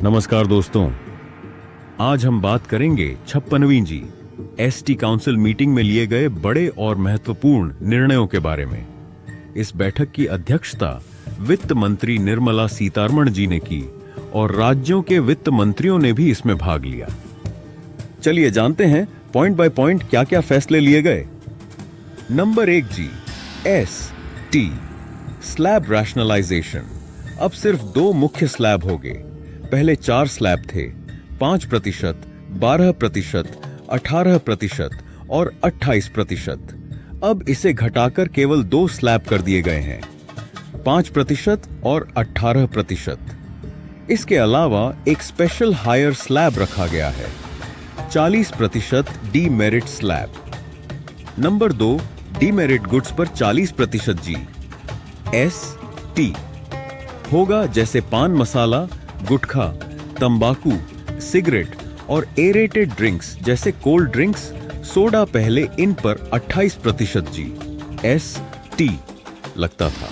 नमस्कार दोस्तों, आज हम बात करेंगे 56वीं जी एसटी काउंसिल मीटिंग में लिए गए बड़े और महत्वपूर्ण निर्णयों के बारे में। इस बैठक की अध्यक्षता वित्त मंत्री निर्मला सीतारमण जी ने की और राज्यों के वित्त मंत्रियों ने भी इसमें भाग लिया। चलिए जानते हैं पॉइंट बाय पॉइंट क्या क्या फैसले लिए गए। नंबर 1 जी, एस टी स्लैब रैशनलाइजेशन। अब सिर्फ 2 मुख्य स्लैब हो गए। पहले 4 स्लैब थे, 5%, 12%, 18% और 28%। अब इसे घटाकर केवल 2 स्लैब कर दिए गए हैं, 5% और 18%। इसके अलावा एक स्पेशल हायर स्लैब रखा गया है, 40% demerit slab. Number 2, demerit goods पर 40% जी एस टी होगा, जैसे पान मसाला, गुटखा, तंबाकू, सिगरेट और एरेटेड ड्रिंक्स जैसे कोल्ड ड्रिंक्स, सोडा। पहले इन पर 28% जी एस टी लगता था।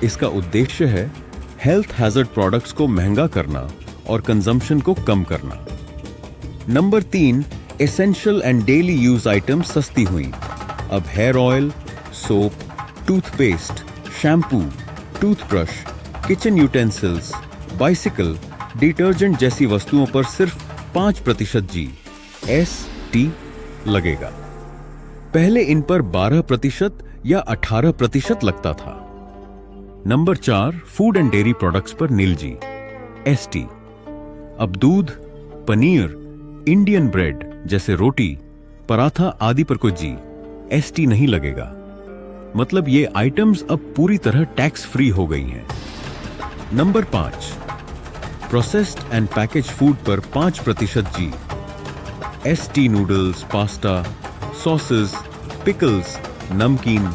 इसका उद्देश्य है हेल्थ हैजर्ड प्रोडक्ट्स को महंगा करना और कंजम्पशन को कम करना। Number 3, essential and daily use items सस्ती हुई। अब hair oil, soap, toothpaste, shampoo, toothbrush, kitchen utensils, bicycle, detergent जैसी वस्तुओं पर सिर्फ 5% जी एस टी लगेगा। पहले इन पर 12% या 18% लगता था। Number 4, food and dairy products पर नील जी एस टी। अब दूध, पनीर, इंडियन ब्रेड जैसे रोटी, पराठा आदि पर कोई जी एस टी नहीं लगेगा। मतलब ये आइटम्स अब पूरी तरह टैक्स फ्री हो गई हैं। Number 5, processed and package food पर 5% G S T. Noodles, pasta, sauces, pickles, नमकीन,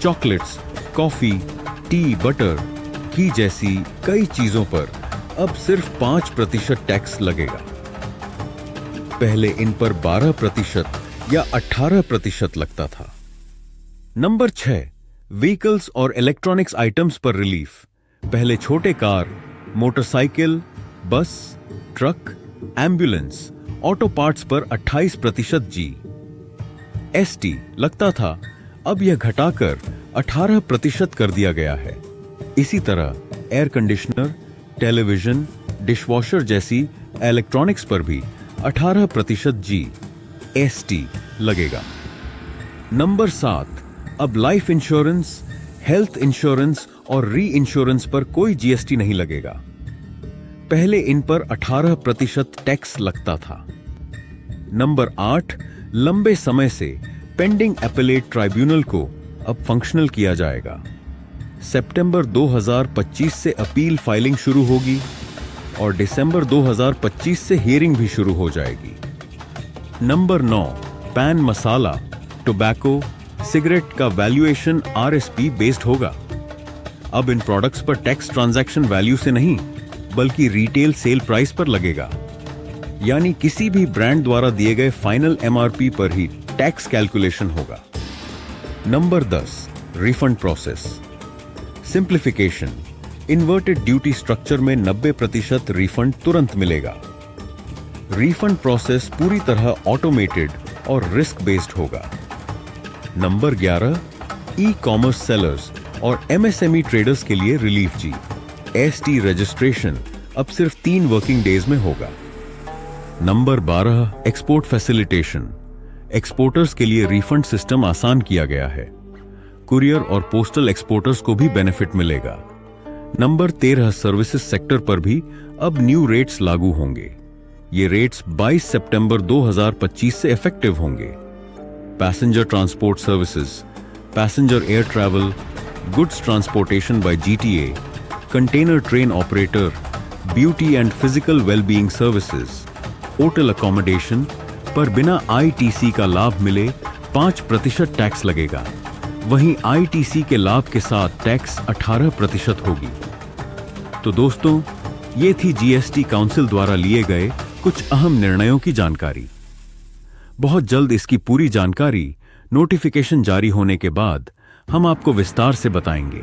चॉकलेट्स, कॉफी, टी, बटर, घी जैसी कई चीजों पर अब सिर्फ 5% टैक्स लगेगा। पहले इन पर 12% या 18% लगता था। नंबर 6, व्हीकल्स और इलेक्ट्रॉनिक्स आइटम्स पर रिलीफ। पहले छोटे कार, मोटरसाइकिल, बस, ट्रक, एम्बुलेंस, ऑटो पार्ट्स पर 28% जी एस टी लगता था। अब यह घटाकर 18% कर दिया गया है। इसी तरह एयर कंडीशनर, टेलीविजन, डिशवॉशर जैसी इलेक्ट्रॉनिक्स पर भी 18% जी एस टी लगेगा। नंबर 7, अब लाइफ इंश्योरेंस, हेल्थ इंश्योरेंस और री इंश्योरेंस पर कोई जीएसटी नहीं लगेगा। पहले इन पर 18% टैक्स लगता था। नंबर 8, लंबे समय से पेंडिंग अपीलेट ट्राइब्यूनल को अब फंक्शनल किया जाएगा। सितंबर 2025 से अपील फाइलिंग शुरू होगी और दिसंबर 2025 से हियरिंग भी शुरू हो जाएगी। नंबर 9, पैन मसाला, टोबैको, सिगरेट का वैल्यूएशन आरएसपी बेस्ड होगा। अब इन प्रोडक्ट्स पर टैक्स ट्रांजैक्शन वैल्यू से नहीं बल्कि रिटेल सेल प्राइस पर लगेगा। यानी किसी भी ब्रांड द्वारा दिए गए फाइनल एमआरपी पर ही टैक्स कैलकुलेशन होगा। Number 10, refund process simplification. Inverted duty structure में 90% रिफंड तुरंत मिलेगा। रिफंड प्रोसेस पूरी तरह ऑटोमेटेड और रिस्क बेस्ड होगा। नंबर 11, ई कॉमर्स सेलर्स और एमएसएमई ट्रेडर्स के लिए रिलीफ जी एसटी रजिस्ट्रेशन अब सिर्फ 3 वर्किंग डेज में होगा। Number 12, export facilitation. एक्सपोर्टर्स के लिए रिफंड सिस्टम आसान किया गया है। कुरियर और पोस्टल एक्सपोर्टर्स को भी बेनिफिट मिलेगा। नंबर 13, सर्विसेज सेक्टर पर भी अब न्यू रेट्स लागू होंगे। ये रेट्स 22 सितंबर 2025 से इफेक्टिव होंगे। Passenger transport services, passenger air travel, goods transportation by GTA, container train operator, beauty and physical wellbeing services, hotel accommodation पर बिना आईटीसी का लाभ मिले 5% टैक्स लगेगा। वहीं आईटीसी के लाभ के साथ टैक्स 18% होगी। तो दोस्तों, ये थी जीएसटी काउंसिल द्वारा लिए गए कुछ अहम निर्णयों की जानकारी। बहुत जल्द इसकी पूरी जानकारी नोटिफिकेशन जारी होने के बाद हम आपको विस्तार से बताएंगे।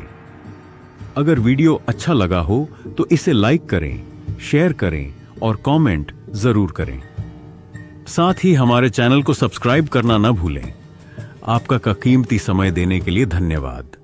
अगर वीडियो अच्छा लगा हो तो इसे लाइक करें, शेयर करें और कमेंट जरूर करें। साथ ही हमारे चैनल को सब्सक्राइब करना न भूलें। आपका कीमती समय देने के लिए धन्यवाद।